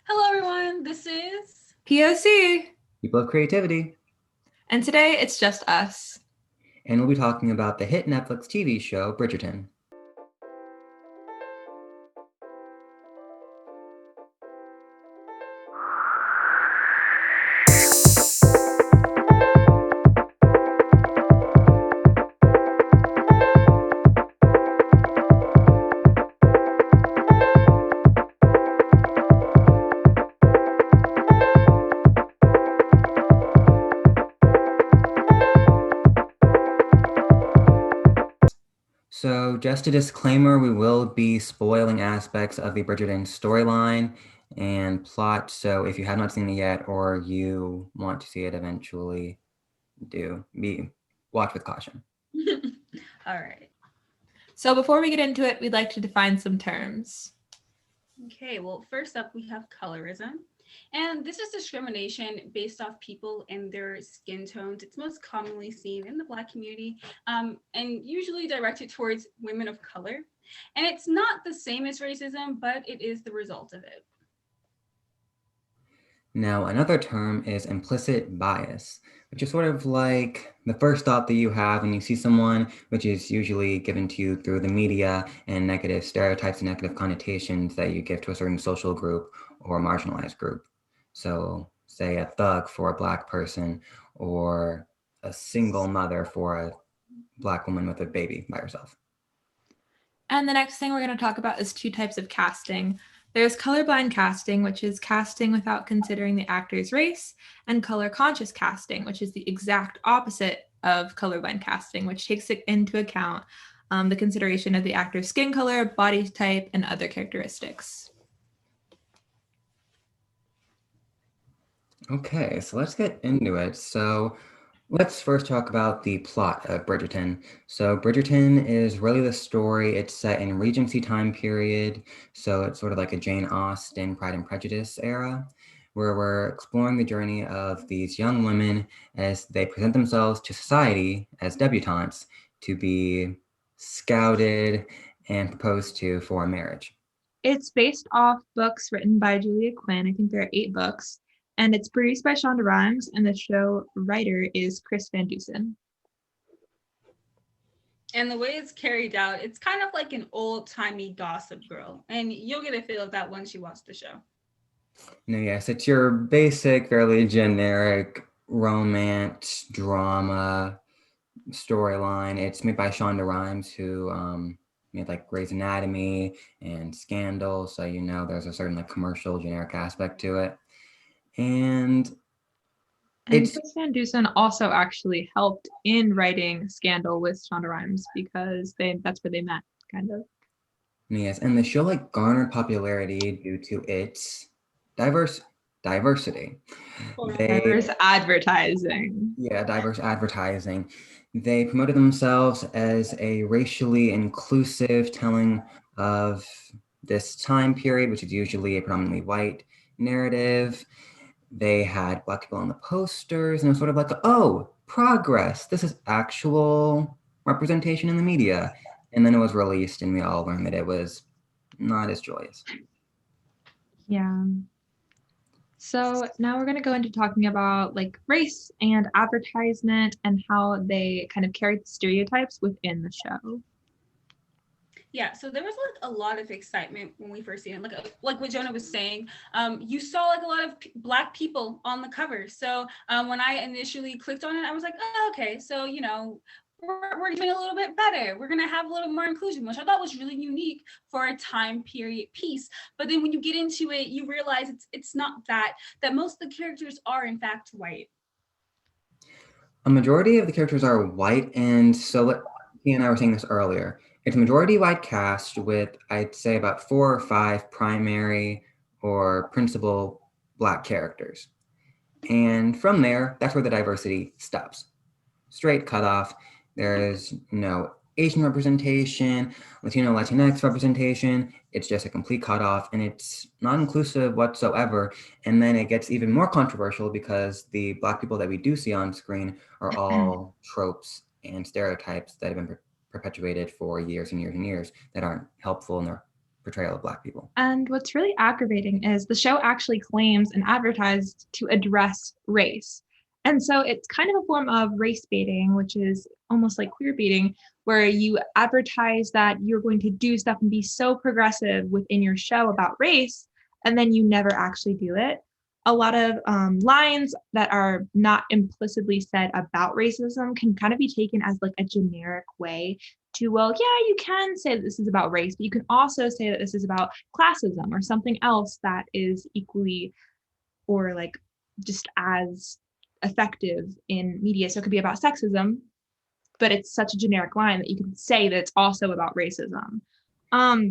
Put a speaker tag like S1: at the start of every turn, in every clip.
S1: Hello, everyone. This is
S2: P.O.C.
S3: People of Creativity,
S2: And today it's just us.
S3: and we'll be talking about the hit Netflix TV show Bridgerton. So, just a disclaimer, we will be spoiling aspects of the Bridgerton storyline and plot. So, if you have not seen it yet or you want to see it eventually, watch with caution.
S1: all right.
S2: So before we get into it, we'd like to define some terms.
S1: Okay, well, first up, we have colorism. And this is discrimination based off people and their skin tones. It's most commonly seen in the Black community and usually directed towards women of color. And it's not the same as racism, but it is the result of it.
S3: Now, another term is implicit bias, which is sort of like the first thought that you have when you see someone, which is usually given to you through the media and negative stereotypes and negative connotations that you give to a certain social group or marginalized group. So, say a thug for a Black person or a single mother for a Black woman with a baby by herself.
S2: And the next thing we're going to talk about is two types of casting. There's colorblind casting, which is casting without considering the actor's race, and color conscious casting, which is the exact opposite of colorblind casting, which takes into account the consideration of the actor's skin color, body type, and other characteristics.
S3: Okay, so let's get into it. So let's first talk about the plot of Bridgerton. So Bridgerton is really the story. It's set in Regency time period. So it's sort of like a Jane Austen Pride and Prejudice era, where we're exploring the journey of these young women as they present themselves to society as debutantes to be scouted and proposed to for marriage.
S2: It's based off books written by Julia Quinn. I think there are 8 books. And it's produced by Shonda Rhimes, and the show writer is Chris Van Dusen.
S1: And the way it's carried out, it's kind of like an old-timey Gossip Girl. And you'll get a feel of that once you watch the show.
S3: No, yes, it's your basic, fairly generic romance drama storyline. It's made by Shonda Rhimes, who made like Grey's Anatomy and Scandal, so you know there's a certain like commercial generic aspect to it. And
S2: Chris Van Dusen also actually helped in writing Scandal with Shonda Rhimes because that's where they met, kind of.
S3: Yes, and the show like garnered popularity due to its diversity.
S2: Diverse advertising.
S3: Yeah, diverse advertising. They promoted themselves as a racially inclusive telling of this time period, which is usually a predominantly white narrative. They had Black people on the posters, and it was sort of like, oh, progress. This is actual representation in the media. And then it was released, and we all learned that it was not as joyous.
S2: Yeah. So now we're going to go into talking about like race and advertisement and how they kind of carry the stereotypes within the show.
S1: Yeah, so there was like a lot of excitement when we first seen it. Like what Jonah was saying, you saw like a lot of Black people on the cover. So when I initially clicked on it, I was like, oh, okay, so you know, we're doing a little bit better. We're gonna have a little more inclusion, which I thought was really unique for a time period piece. But then when you get into it, you realize it's not that most of the characters are in fact white.
S3: A majority of the characters are white, and so he and I were saying this earlier. It's a majority white cast with, I'd say, about 4 or 5 primary or principal Black characters. And from there, that's where the diversity stops. Straight cutoff. There's no Asian representation, Latino, Latinx representation. It's just a complete cutoff, and it's not inclusive whatsoever. And then it gets even more controversial because the Black people that we do see on screen are all tropes and stereotypes that have been perpetuated for years and years and years that aren't helpful and they're portrayal of Black people.
S2: And what's really aggravating is the show actually claims and advertised to address race. And so it's kind of a form of race baiting, which is almost like queer baiting, where you advertise that you're going to do stuff and be so progressive within your show about race, and then you never actually do it. A lot of lines that are not implicitly said about racism can kind of be taken as like a generic way to, well, yeah, you can say that this is about race, but you can also say that this is about classism or something else that is equally or like just as effective in media. So it could be about sexism, but it's such a generic line that you can say that it's also about racism.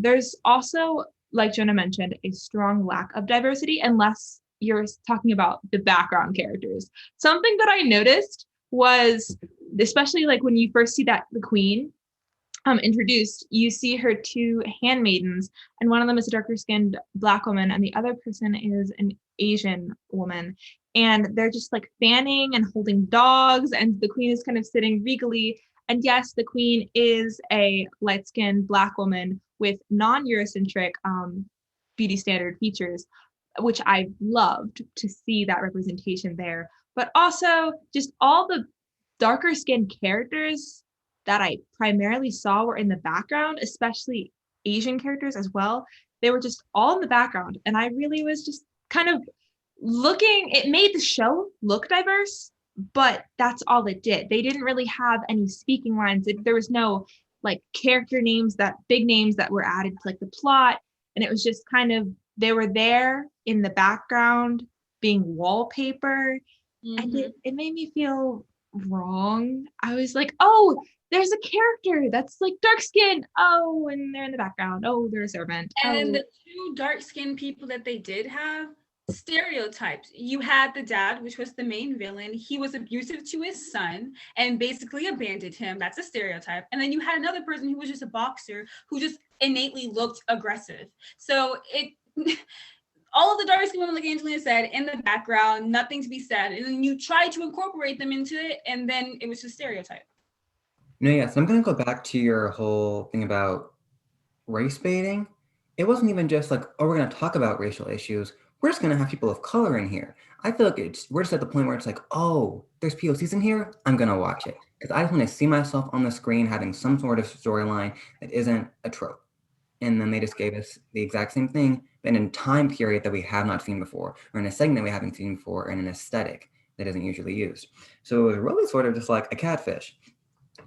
S2: There's also, like Jonah mentioned, a strong lack of diversity unless you're talking about the background characters. Something that I noticed was, especially like when you first see that the queen introduced, you see her two handmaidens, and one of them is a darker skinned Black woman, and the other person is an Asian woman. And they're just like fanning and holding dogs, and the queen is kind of sitting regally. And yes, the queen is a light skinned Black woman with non Eurocentric beauty standard features, which I loved to see that representation there. But also, just all the darker skinned characters that I primarily saw were in the background, especially Asian characters as well. They were just all in the background. And I really was just kind of looking, it made the show look diverse, but that's all it did. They didn't really have any speaking lines. There was no like character names, that big names that were added to like the plot. And it was just kind of, they were there in the background being wallpaper. And it made me feel wrong. I was like, oh, there's a character that's like dark skinned. Oh, and they're in the background. Oh, they're a servant.
S1: And the two dark skinned people that they did have, stereotypes. You had the dad, which was the main villain. He was abusive to his son and basically abandoned him. That's a stereotype. And then you had another person who was just a boxer who just innately looked aggressive. So it all of the dark skinned women, like Angelina said, in the background, nothing to be said. And then you try to incorporate them into it, and then it was just stereotype.
S3: No, yes, I'm going to go back to your whole thing about race baiting. It wasn't even just like, oh, we're going to talk about racial issues. We're just going to have people of color in here. I feel like we're just at the point where it's like, oh, there's POCs in here. I'm going to watch it. Because I just want to see myself on the screen having some sort of storyline that isn't a trope. And then they just gave us the exact same thing, but in a time period that we have not seen before, or in a segment we haven't seen before, and an aesthetic that isn't usually used. So it was really sort of just like a catfish.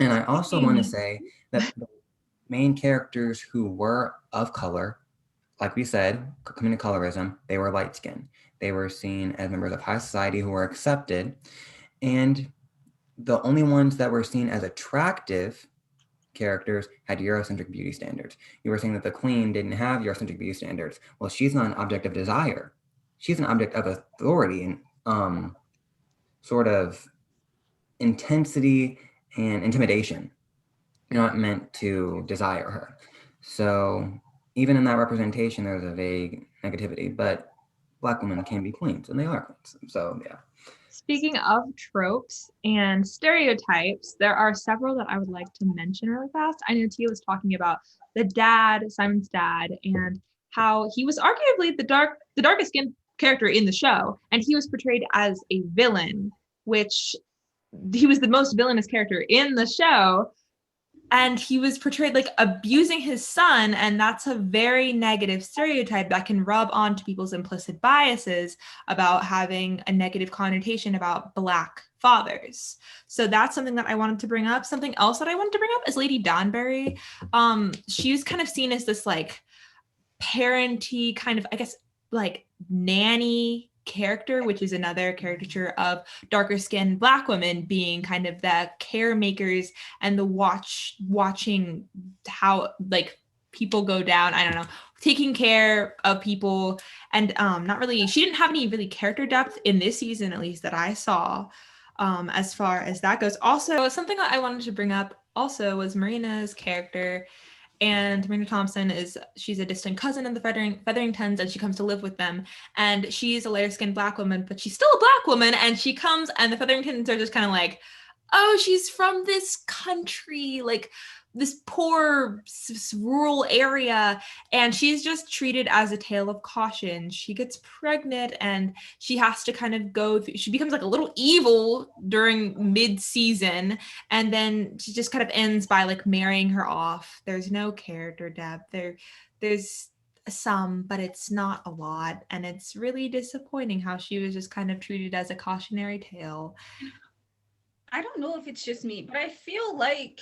S3: And I also want to say that the main characters who were of color, like we said, coming to colorism, they were light skinned. They were seen as members of high society who were accepted. And the only ones that were seen as attractive characters had Eurocentric beauty standards. You were saying that the queen didn't have Eurocentric beauty standards. Well, she's not an object of desire. She's an object of authority and sort of intensity and intimidation. You're not meant to desire her. So even in that representation, there's a vague negativity, but Black women can be queens, and they are queens. So yeah.
S2: Speaking of tropes and stereotypes, there are several that I would like to mention really fast. I know Tia was talking about the dad, Simon's dad, and how he was arguably the darkest skinned character in the show, and he was portrayed as a villain, which he was the most villainous character in the show. And he was portrayed like abusing his son, and that's a very negative stereotype that can rub onto people's implicit biases about having a negative connotation about Black fathers. So that's something that I wanted to bring up. Something else that I wanted to bring up is Lady Danbury. She was kind of seen as this like parenty kind of, I guess, like nanny character, which is another caricature of darker skinned Black women being kind of the caremakers and the watching how like people go down, I don't know, taking care of people. And not really, she didn't have any really character depth in this season, at least that I saw, as far as that goes. Also, something that I wanted to bring up also was Marina's character. And Marina Thompson she's a distant cousin of the Featheringtons, and she comes to live with them. And she's a lighter-skinned Black woman, but she's still a Black woman. And she comes, and the Featheringtons are just kind of like, oh, she's from this country. Like, this poor rural area, and she's just treated as a tale of caution. She gets pregnant and she has to kind of go through, she becomes like a little evil during mid-season, and then she just kind of ends by like marrying her off. There's no character depth. There's some, but it's not a lot, and it's really disappointing how she was just kind of treated as a cautionary tale.
S1: I don't know if it's just me, but I feel like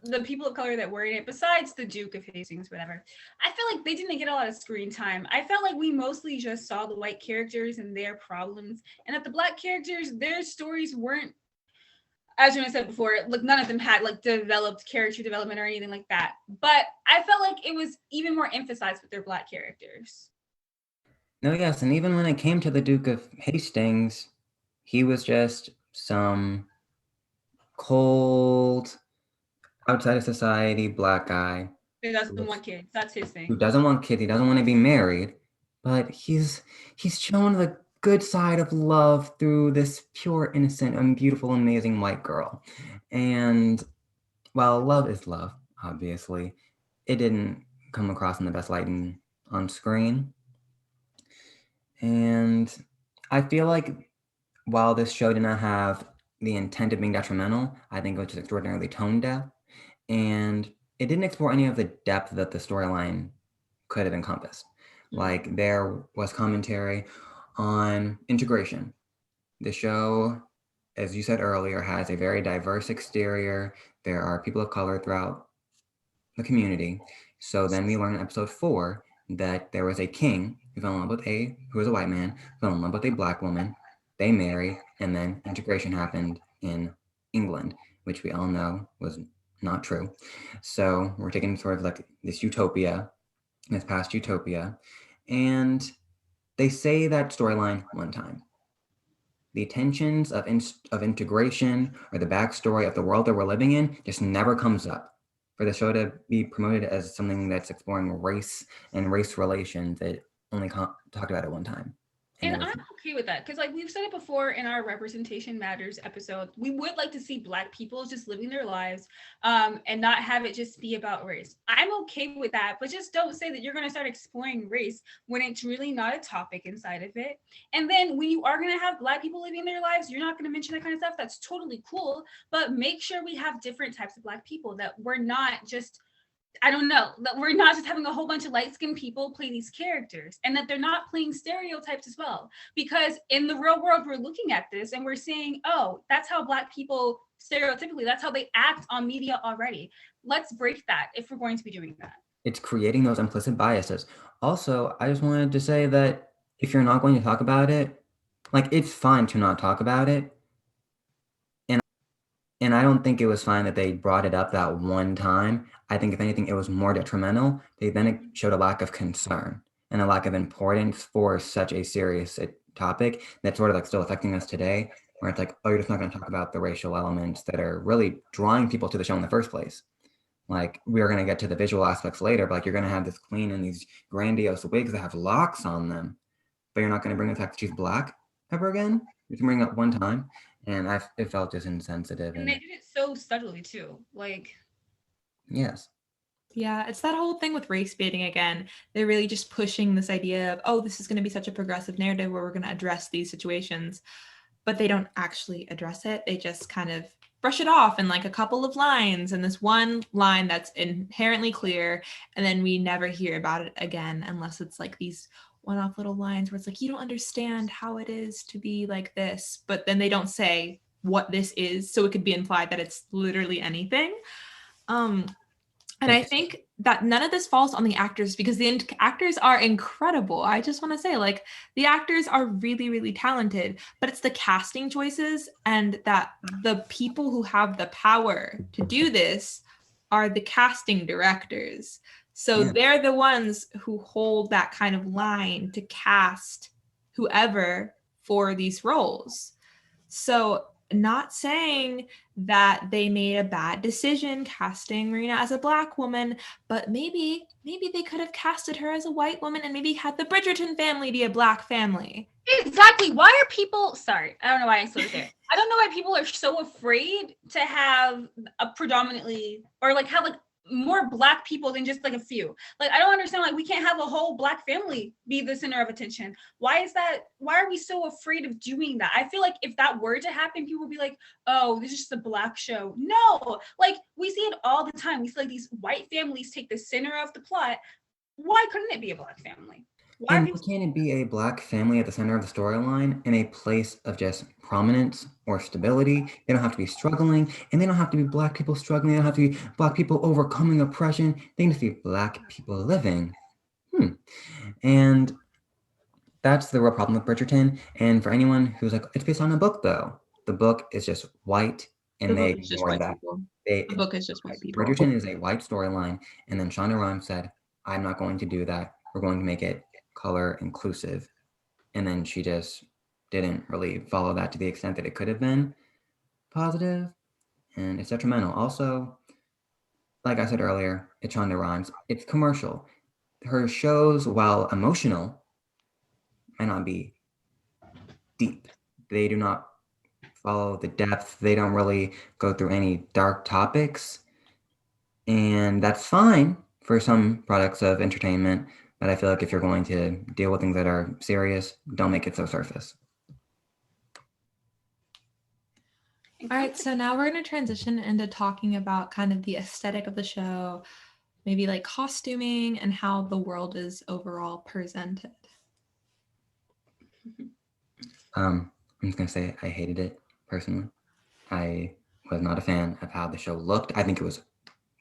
S1: the people of color that were in it, besides the Duke of Hastings, whatever, I feel like they didn't get a lot of screen time. I felt like we mostly just saw the white characters and their problems, and that the black characters, their stories weren't, as Jonah said before, like none of them had like developed character development or anything like that. But I felt like it was even more emphasized with their black characters.
S3: No, yes, and even when it came to the Duke of Hastings, he was just some cold, outside of society black guy
S1: He doesn't want kids. That's his
S3: who
S1: thing.
S3: doesn't want kids, he doesn't want to be married, but he's shown the good side of love through this pure, innocent, and beautiful, amazing white girl. And while love is love, obviously, it didn't come across in the best light on screen. And I feel like while this show did not have the intent of being detrimental, I think it was just extraordinarily tone deaf. And it didn't explore any of the depth that the storyline could have encompassed. Like, there was commentary on integration. The show, as you said earlier, has a very diverse exterior. There are people of color throughout the community. So then we learn in episode 4 that there was a king who fell in love with who was a white man, fell in love with a black woman. They marry, and then integration happened in England, which we all know was not true. So we're taking sort of like this utopia, this past utopia, and they say that storyline one time. The tensions of integration or the backstory of the world that we're living in just never comes up. For the show to be promoted as something that's exploring race and race relations, it only talked about it one time.
S1: And I'm okay with that, because like we've said it before in our Representation Matters episode, we would like to see Black people just living their lives and not have it just be about race. I'm okay with that, but just don't say that you're going to start exploring race when it's really not a topic inside of it. And then when you are going to have Black people living their lives, you're not going to mention that kind of stuff. That's totally cool, but make sure we have different types of Black people, that we're not just, I don't know, that we're not just having a whole bunch of light-skinned people play these characters, and that they're not playing stereotypes as well. Because in the real world, we're looking at this and we're saying, oh, that's how Black people stereotypically, that's how they act on media already. Let's break that if we're going to be doing that.
S3: It's creating those implicit biases. Also, I just wanted to say that if you're not going to talk about it, like, it's fine to not talk about it. And I don't think it was fine that they brought it up that one time. I think if anything, it was more detrimental. It showed a lack of concern and a lack of importance for such a serious topic that's sort of like still affecting us today, where it's like, oh, you're just not going to talk about the racial elements that are really drawing people to the show in the first place. Like, we're going to get to the visual aspects later, but like, you're going to have this queen in these grandiose wigs that have locks on them, but you're not going to bring the fact that she's Black ever again. You can bring it up one time. And it felt just insensitive.
S1: And they did it so subtly too. Like,
S3: yes.
S2: Yeah, it's that whole thing with race baiting again. They're really just pushing this idea of, oh, this is going to be such a progressive narrative where we're going to address these situations. But they don't actually address it. They just kind of brush it off in like a couple of lines, and this one line that's inherently clear. And then we never hear about it again unless it's like these one-off little lines where it's like, you don't understand how it is to be like this, but then they don't say what this is, so it could be implied that it's literally anything. And I think that none of this falls on the actors, because the actors are incredible. I just want to say, like, the actors are really, really talented, but it's the casting choices, and that the people who have the power to do this are the casting directors. So they're the ones who hold that kind of line to cast whoever for these roles. So not saying that they made a bad decision casting Marina as a Black woman, but maybe they could have casted her as a white woman and maybe had the Bridgerton family be a Black family.
S1: Exactly. Why are people, sorry, I don't know why I started there. I don't know why people are so afraid to have a predominantly, or like have like more Black people than just like a few. Like, I don't understand, like, we can't have a whole Black family be the center of attention. Why is that? Why are we so afraid of doing that? I feel like if that were to happen, people would be like, oh, this is just a Black show. No, like, we see it all the time. We see like these white families take the center of the plot. Why couldn't it be a Black family? Why
S3: And can't it be a Black family at the center of the storyline in a place of just prominence or stability? They don't have to be struggling, and they don't have to be Black people struggling. They don't have to be Black people overcoming oppression. They can just be Black people living. And that's the real problem with Bridgerton. And for anyone who's like, it's based on a book, though. The book is just white, and they ignore that.
S2: The book is just white people.
S3: Bridgerton is a white storyline, and then Shonda Rhimes said, I'm not going to do that. We're going to make it color inclusive. And then she just didn't really follow that to the extent that it could have been positive, and it's detrimental. Also, like I said earlier, it's Shonda Rhimes. It's commercial. Her shows, while emotional, might not be deep. They do not follow the depth. They don't really go through any dark topics. And that's fine for some products of entertainment. But I feel like if you're going to deal with things that are serious, don't make it so surface.
S2: All right, so now we're going to transition into talking about kind of the aesthetic of the show, maybe like costuming and how the world is overall presented.
S3: I'm just going to say I hated it personally. I was not a fan of how the show looked. I think it was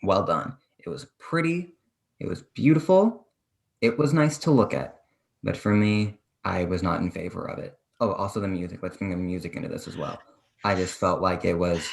S3: well done. It was pretty. It was beautiful. It was nice to look at. But for me, I was not in favor of it. Oh, also the music. Let's bring the music into this as well. I just felt like it was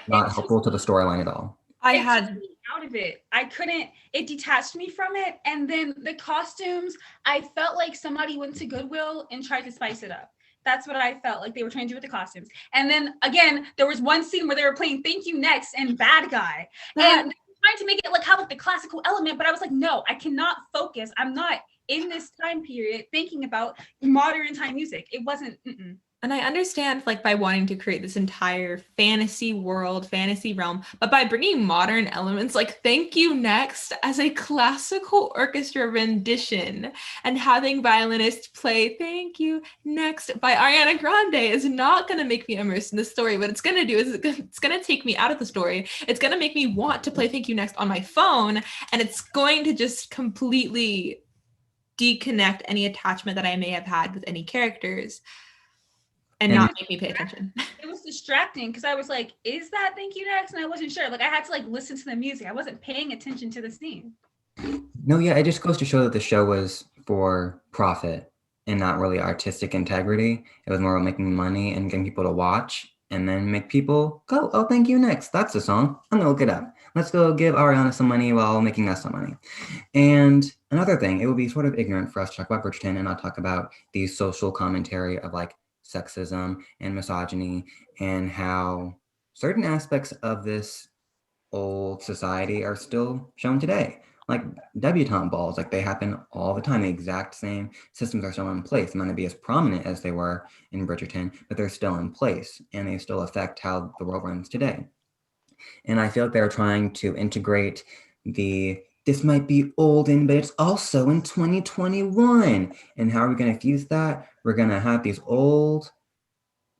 S3: not helpful to the storyline at all.
S1: I had out of it. I couldn't, it detached me from it. And then the costumes, I felt like somebody went to Goodwill and tried to spice it up. That's what I felt like they were trying to do with the costumes. And then again, there was one scene where they were playing Thank You Next and Bad Guy. And trying to make it like have like the classical element, but I was like, no, I cannot focus. I'm not in this time period thinking about modern time music. It wasn't.
S2: And I understand like by wanting to create this entire fantasy world, fantasy realm, but by bringing modern elements like Thank You Next as a classical orchestra rendition and having violinists play Thank You Next by Ariana Grande is not going to make me immersed in the story. What it's going to do is it's going to take me out of the story. It's going to make me want to play Thank You Next on my phone, and it's going to just completely disconnect any attachment that I may have had with any characters. And not make me pay attention.
S1: It was distracting because I was like, is that Thank You Next? And I wasn't sure. Like I had to like listen to the music. I wasn't paying attention to the scene.
S3: No, yeah, it just goes to show that the show was for profit and not really artistic integrity. It was more about making money and getting people to watch and then make people go, oh, Thank You Next. That's the song. I'm going to look it up. Let's go give Ariana some money while making us some money. And another thing, it would be sort of ignorant for us to talk about Bridgerton and not talk about the social commentary of like sexism and misogyny and how certain aspects of this old society are still shown today. Like debutante balls, like they happen all the time. The exact same systems are still in place. They might not be as prominent as they were in Bridgerton, but they're still in place and they still affect how the world runs today. And I feel like they're trying to integrate this might be olden, but it's also in 2021. And how are we going to fuse that? We're going to have these old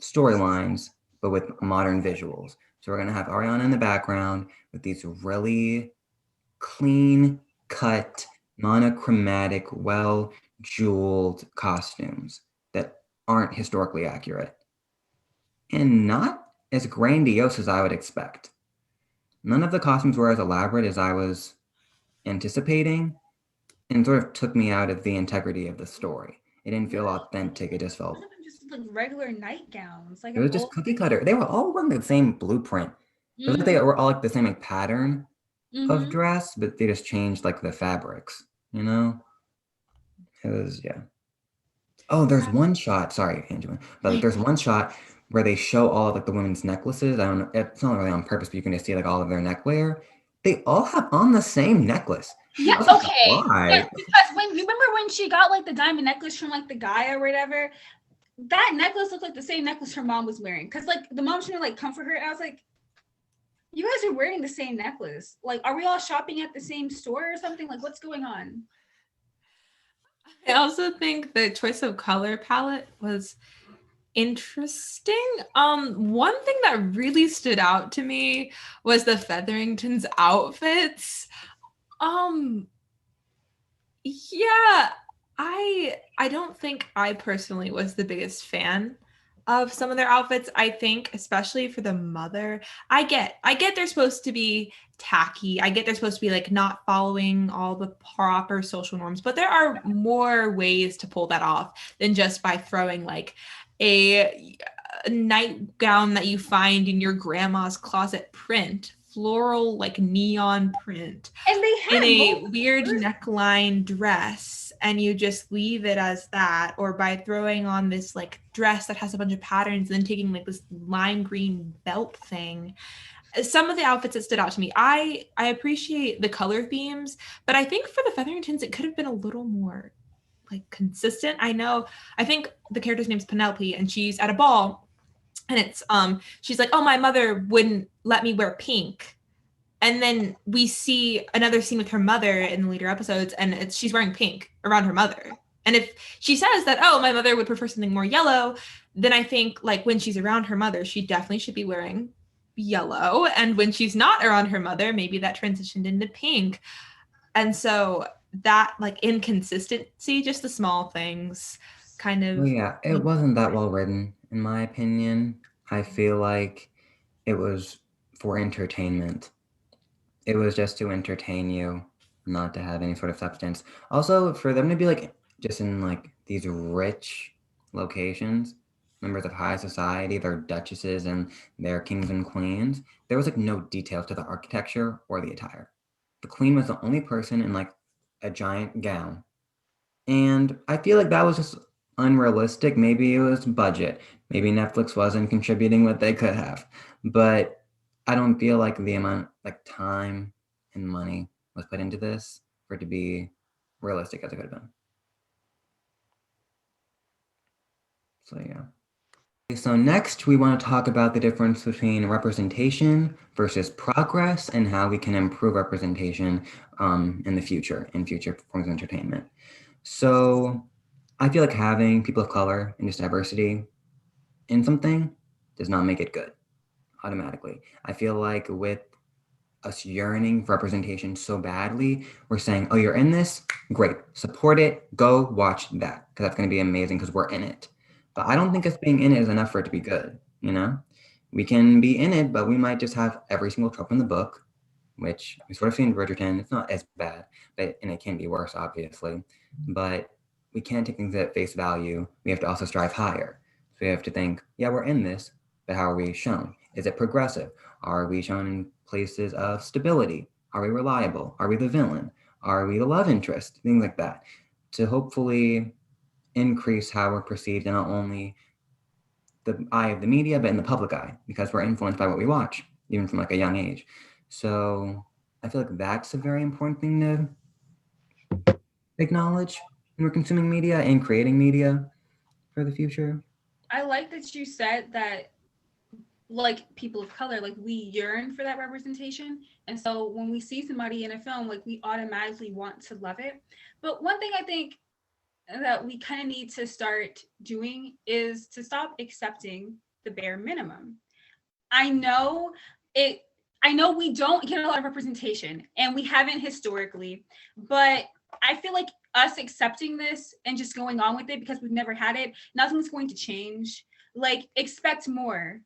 S3: storylines, but with modern visuals. So we're going to have Ariana in the background with these really clean cut, monochromatic, well-jeweled costumes that aren't historically accurate. And not as grandiose as I would expect. None of the costumes were as elaborate as I was anticipating, and sort of took me out of the integrity of the story. It didn't feel authentic. It just felt
S1: just like regular nightgowns. Like
S3: it was just cookie cutter. They were all wearing the same blueprint. It was like they were all like the same like pattern of dress, but they just changed like the fabrics. You know, it was Oh, there's one shot. Sorry, Angelina, but like, there's one shot where they show all of like the women's necklaces. I don't know. It's not really on purpose, but you can just see like all of their neckwear. They all have on the same necklace.
S1: Yeah, okay. Yeah, because when you remember when she got like the diamond necklace from like the guy or whatever, that necklace looked like the same necklace her mom was wearing. Because like the mom should like comfort her. And I was like, You guys are wearing the same necklace. Like, are we all shopping at the same store or something? Like, what's going on?
S2: I also think the choice of color palette was interesting. One thing that really stood out to me was the Featheringtons' outfits. Um, yeah, I don't think I personally was the biggest fan of some of their outfits. I think especially for the mother, I get they're supposed to be tacky. I get they're supposed to be like not following all the proper social norms, but there are more ways to pull that off than just by throwing like a nightgown that you find in your grandma's closet print, floral like neon print
S1: And they
S2: in
S1: had
S2: a
S1: both
S2: weird
S1: colors.
S2: neckline dress, and you just leave it as that, or by throwing on this like dress that has a bunch of patterns and then taking like this lime green belt thing. Some of the outfits that stood out to me, I appreciate the color themes, but I think for the Featheringtons it could have been a little more like consistent. I think the character's name's Penelope, and she's at a ball, and it's she's like, oh, my mother wouldn't let me wear pink. And then we see another scene with her mother in the later episodes, and she's wearing pink around her mother. And if she says that, oh, my mother would prefer something more yellow, then I think like when she's around her mother, she definitely should be wearing yellow. And when she's not around her mother, maybe that transitioned into pink. And so that like inconsistency, just the small things, kind
S3: Well,
S2: of.
S3: yeah, it wasn't that well written, in my opinion. I feel like it was for entertainment. It was just to entertain you, not to have any sort of substance. Also, for them to be like just in like these rich locations, members of high society, they're duchesses and they're kings and queens, there was like no detail to the architecture or the attire. The queen was the only person in like a giant gown. And I feel like that was just unrealistic. Maybe it was budget. Maybe Netflix wasn't contributing what they could have. But I don't feel like the amount like time and money was put into this for it to be realistic as it could have been. So yeah. Okay, so next we want to talk about the difference between representation versus progress and how we can improve representation in the future, in future forms of entertainment. So I feel like having people of color and just diversity in something does not make it good automatically. I feel like with us yearning for representation so badly, we're saying, oh, you're in this? Great. Support it. Go watch that because that's going to be amazing because we're in it. But I don't think us being in it is enough for it to be good, you know? We can be in it, but we might just have every single trope in the book, which we sort of see in Bridgerton. It's not as bad, and it can be worse, obviously. But we can't take things at face value. We have to also strive higher. So we have to think, yeah, we're in this, but how are we shown? Is it progressive? Are we shown in places of stability? Are we reliable? Are we the villain? Are we the love interest? Things like that. To hopefully increase how we're perceived in not only the eye of the media, but in the public eye, because we're influenced by what we watch, even from like a young age. So I feel like that's a very important thing to acknowledge when we're consuming media and creating media for the future.
S1: I like that you said that, like, people of color, like, we yearn for that representation. And so when we see somebody in a film, like, we automatically want to love it. But one thing I think that we kind of need to start doing is to stop accepting the bare minimum. I know it I know we don't get a lot of representation and we haven't historically, but I feel like us accepting this and just going on with it because we've never had it, nothing's going to change. Like, expect more.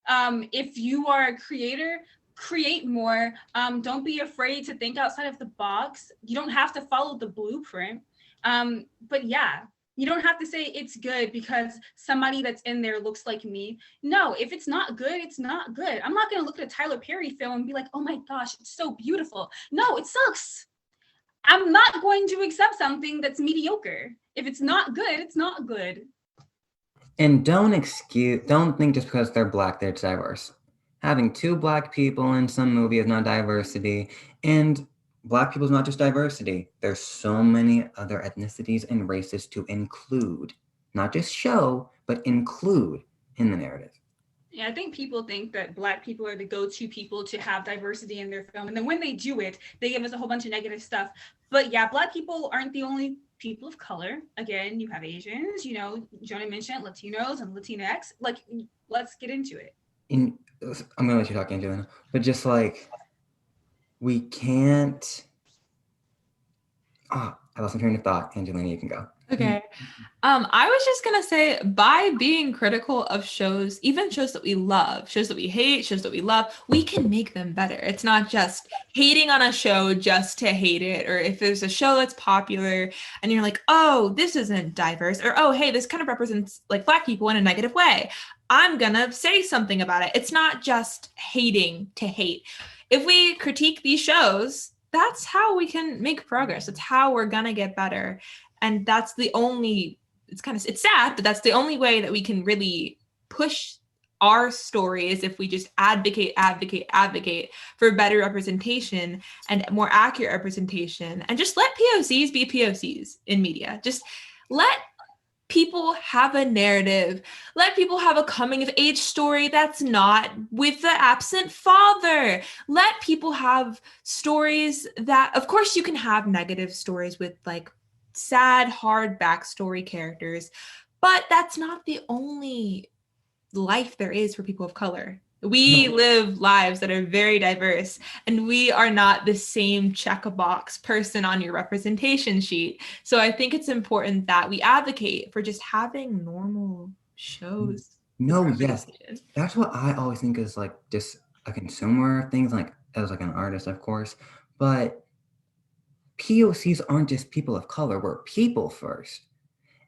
S1: If you are a creator, create more. Don't be afraid to think outside of the box. You don't have to follow the blueprint. But yeah, you don't have to say it's good because somebody that's in there looks like me. No, if it's not good, it's not good. I'm not going to look at a Tyler Perry film and be like, oh my gosh, it's so beautiful. No, it sucks. I'm not going to accept something that's mediocre. If it's not good, it's not good.
S3: And don't think just because they're black, they're diverse. Having two black people in some movie is not diversity. And black people is not just diversity. There's so many other ethnicities and races to include, not just show, but include in the narrative.
S1: Yeah, I think people think that Black people are the go-to people to have diversity in their film. And then when they do it, they give us a whole bunch of negative stuff. But yeah, Black people aren't the only people of color. Again, you have Asians, Jonah mentioned Latinos and Latinx. Like, let's get into it.
S3: I'm gonna let you talk, Angelina, but just like, we can't. I lost my train of thought. Angelina, you can go.
S2: Okay. I was just gonna say, by being critical of shows, even shows that we love, shows that we hate, shows that we love, we can make them better. It's not just hating on a show just to hate it, or if there's a show that's popular and you're like, oh, this isn't diverse, or oh, hey, this kind of represents like Black people in a negative way, I'm gonna say something about it. It's not just hating to hate. If we critique these shows, that's how we can make progress. It's how we're gonna get better. And that's the only, it's sad, but that's the only way that we can really push our stories, if we just advocate for better representation and more accurate representation, and just let POCs be POCs in media. Just let people have a narrative. Let people have a coming of age story that's not with the absent father. Let people have stories that, of course, you can have negative stories with like sad, hard backstory characters, but that's not the only life there is for people of color. We live lives that are very diverse, and we are not the same check-a-box person on your representation sheet. So I think it's important that we advocate for just having normal shows.
S3: No, yes. That's what I always think is like just a consumer of things, like as like an artist, of course. But POCs aren't just people of color. We're people first.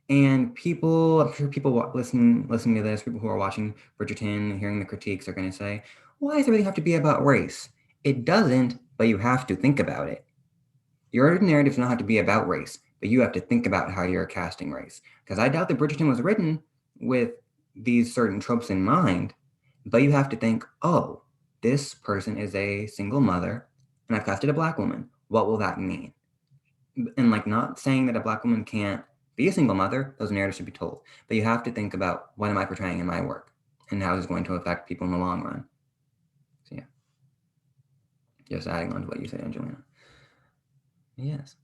S3: And people, I'm sure people listening to this, people who are watching Bridgerton, hearing the critiques, are going to say, why does everything have to be about race? It doesn't, but you have to think about it. Your narrative does not have to be about race, but you have to think about how you're casting race. Because I doubt that Bridgerton was written with these certain tropes in mind, but you have to think, oh, this person is a single mother, and I've casted a Black woman. What will that mean? And like, not saying that a Black woman can't be a single mother, those narratives should be told. But you have to think about, what am I portraying in my work? And how is it going to affect people in the long run? So yeah. Just adding on to what you said, Angelina. Yes.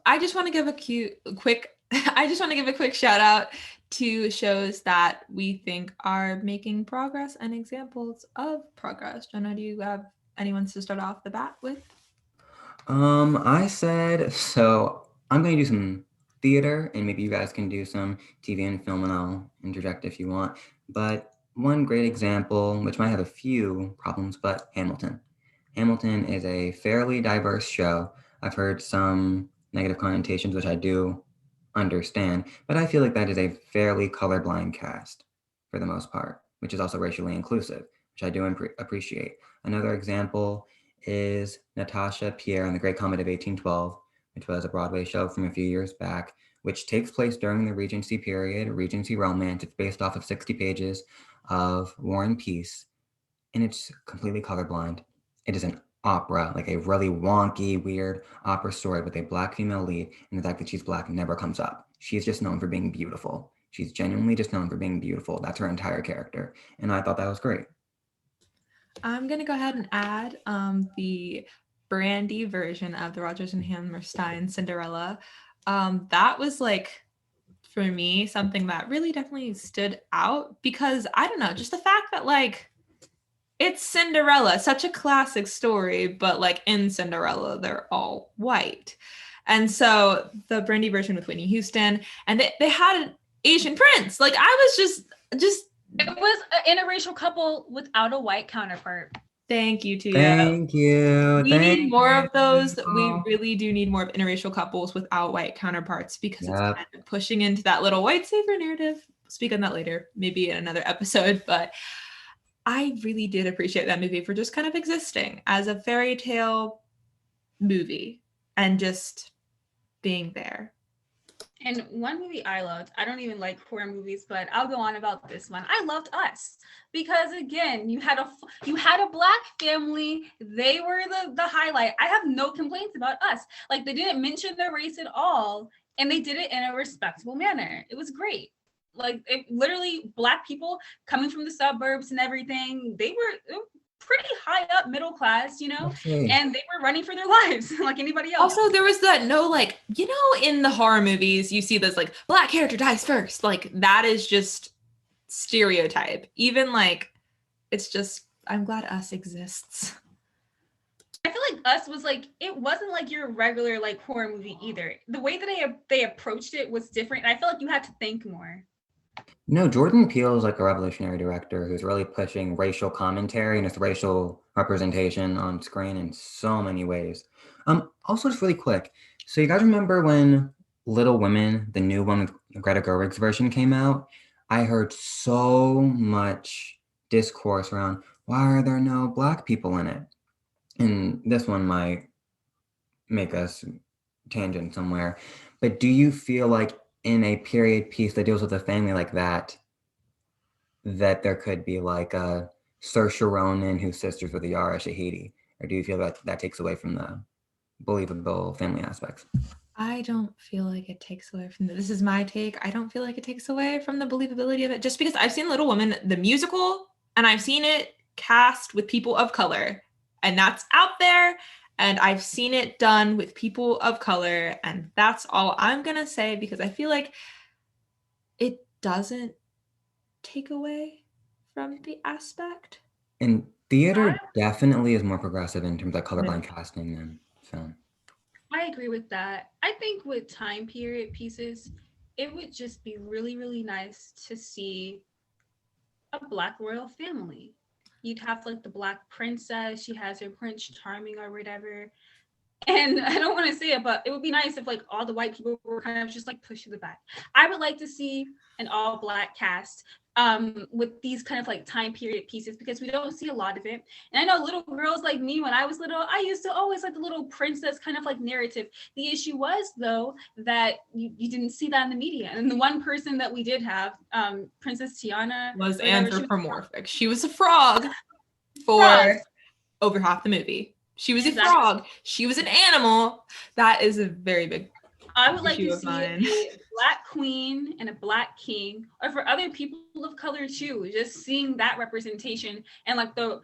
S2: I just want to give a quick shout out to shows that we think are making progress and examples of progress. Jonah, do you have anyone to start off the bat with?
S3: I said, so I'm going to do some theater, and maybe you guys can do some TV and film, and I'll interject if you want. But one great example, which might have a few problems, but Hamilton. Hamilton is a fairly diverse show. I've heard some negative connotations, which I do understand, but I feel like that is a fairly colorblind cast for the most part, which is also racially inclusive, which I do appreciate. Another example is Natasha, Pierre, and the Great Comet of 1812, which was a Broadway show from a few years back, which takes place during the Regency period, Regency romance. It's based off of 60 pages of War and Peace, and it's completely colorblind. It is an opera, like a really wonky, weird opera story with a Black female lead, and the fact that she's Black never comes up. She's just known for being beautiful. She's genuinely just known for being beautiful. That's her entire character, and I thought that was great.
S2: I'm going to go ahead and add the Brandy version of the Rodgers and Hammerstein Cinderella. That was like, for me, something that really definitely stood out, because I don't know, just the fact that like, it's Cinderella, such a classic story, but like in Cinderella, they're all white. And so the Brandy version with Whitney Houston, and they had an Asian prince. Like, I was just
S1: it was an interracial couple without a white counterpart.
S2: Thank you, Tia.
S3: Thank you.
S2: We need more of those. We really do need more of interracial couples without white counterparts, because it's kind of pushing into that little white savior narrative. Speak on that later, maybe in another episode. But I really did appreciate that movie for just kind of existing as a fairy tale movie and just being there.
S1: And one movie I loved, I don't even like horror movies, but I'll go on about this one. I loved Us, because again, you had a Black family. They were the highlight. I have no complaints about Us. Like, they didn't mention their race at all, and they did it in a respectable manner. It was great. Like literally Black people coming from the suburbs and everything, they were pretty high up middle class, you know, and they were running for their lives like anybody else.
S2: Also, there was that like, you know, in the horror movies, you see this like Black character dies first. Like that is just stereotype. Even like, it's just, I'm glad Us exists.
S1: I feel like Us was like, it wasn't like your regular like horror movie either. The way that they approached it was different. And I feel like you had to think more.
S3: No, Jordan Peele is like a revolutionary director who's really pushing racial commentary and its racial representation on screen in so many ways. Also, just really quick, so you guys remember when Little Women, the new one with Greta Gerwig's version, came out? I heard so much discourse around why are there no Black people in it? And this one might make us tangent somewhere, but do you feel like in a period piece that deals with a family like that, that there could be like a Saoirse Ronan who's sisters with Yara Shahidi? Or do you feel that that takes away from the believable family aspects?
S2: I don't feel like it takes away from this is my take. I don't feel like it takes away from the believability of it, just because I've seen Little Women, the musical, and I've seen it cast with people of color, and that's out there. And I've seen it done with people of color, and that's all I'm gonna say, because I feel like it doesn't take away from the aspect.
S3: And theater definitely is more progressive in terms of colorblind casting than film.
S1: I agree with that. I think with time period pieces, it would just be really, really nice to see a Black royal family. You'd have like the Black princess, she has her Prince Charming or whatever. And I don't want to say it, but it would be nice if like all the white people were kind of just like pushed to the back. I would like to see an all Black cast with these kind of like time period pieces, because we don't see a lot of it. And I know little girls like me, when I was little, I used to always like the little princess kind of like narrative. The issue was though that you didn't see that in the media. And the one person that we did have, Princess Tiana,
S2: was anthropomorphic. She was a frog for over half the movie. She was a frog. She was an animal. That is a very big
S1: I would like to see a Black queen and a Black king, or for other people of color too, just seeing that representation and like the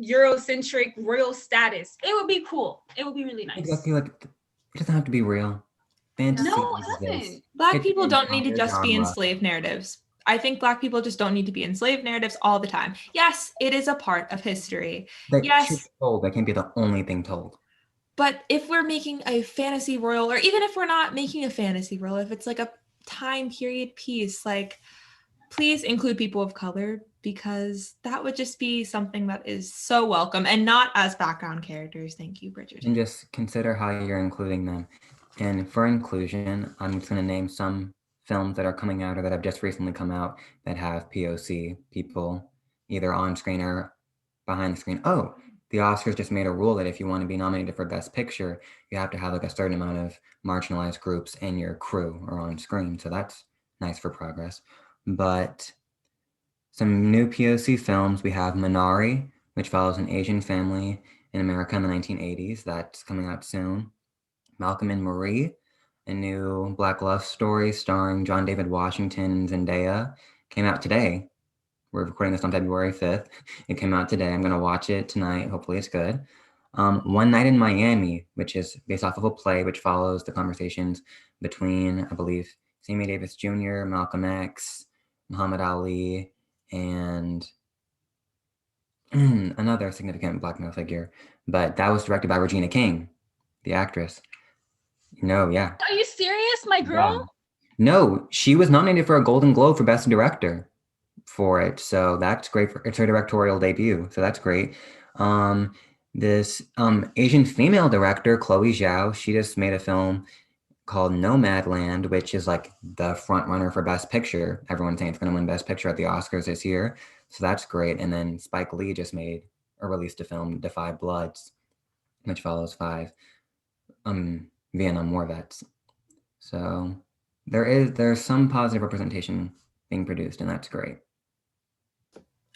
S1: Eurocentric royal status. It would be cool. It would be really nice.
S3: Exactly, like it doesn't have to be real. Fantasy
S1: no, it doesn't.
S2: Black people don't need to just be in slave narratives. I think Black people just don't need to be in slave narratives all the time. Yes, it is a part of history. Yes,
S3: told. That can't be the only thing told.
S2: But if we're making a fantasy royal, or even if we're not making a fantasy royal, if it's like a time period piece, like please include people of color, because that would just be something that is so welcome, and not as background characters. Thank you, Bridgerton.
S3: And just consider how you're including them. And for inclusion, I'm just going to name some films that are coming out or that have just recently come out that have P.O.C. people either on screen or behind the screen. Oh, the Oscars just made a rule that if you want to be nominated for Best Picture, you have to have like a certain amount of marginalized groups in your crew or on screen. So that's nice for progress. But some new P.O.C. films, we have Minari, which follows an Asian family in America in the 1980s. That's coming out soon. Malcolm and Marie, a new Black love story starring John David Washington and Zendaya, came out today. We're recording this on February 5th. It came out today. I'm going to watch it tonight. Hopefully it's good. One Night in Miami, which is based off of a play which follows the conversations between, I believe, Sammy Davis Jr., Malcolm X, Muhammad Ali, and another significant Black male figure. But that was directed by Regina King, the actress. No, yeah.
S1: Are you serious, my girl?
S3: Yeah. No, she was nominated for a Golden Globe for Best Director for it, so that's great. It's her directorial debut, so that's great. This Asian female director, Chloe Zhao, she just made a film called Nomad Land, which is like the front runner for Best Picture. Everyone's saying it's going to win Best Picture at the Oscars this year, so that's great. And then Spike Lee just made or released a film, Defy Bloods, which follows 5 Vietnam War vets. So there's some positive representation being produced, and that's great.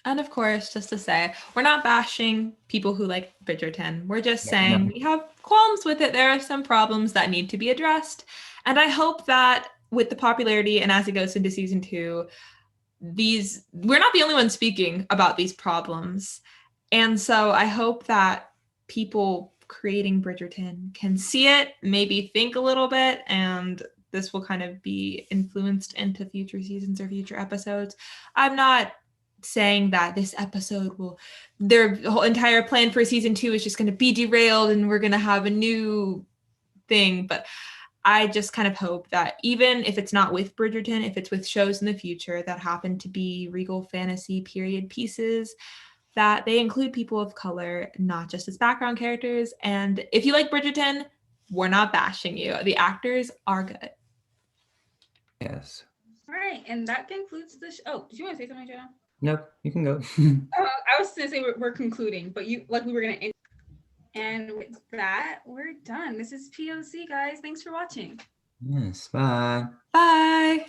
S2: And of course, just to say, we're not bashing people who like Bridgerton. We're just saying we have qualms with it. There are some problems that need to be addressed. And I hope that with the popularity and as it goes into season 2, we're not the only ones speaking about these problems. And so I hope that people creating Bridgerton can see it, maybe think a little bit, and this will kind of be influenced into future seasons or future episodes. I'm not saying that this episode their whole entire plan for season 2 is just going to be derailed and we're going to have a new thing, but I just kind of hope that even if it's not with Bridgerton, if it's with shows in the future that happen to be regal fantasy period pieces, that they include people of color, not just as background characters. And if you like Bridgerton, we're not bashing you. The actors are good.
S3: Yes.
S1: All right, and that concludes the show. Oh, did you want to say something, Jonah?
S3: Nope, you can go.
S1: I was going to say we're concluding, but we were going to end. And with that, we're done. This is P.O.C, guys. Thanks for watching.
S3: Yes, bye.
S2: Bye.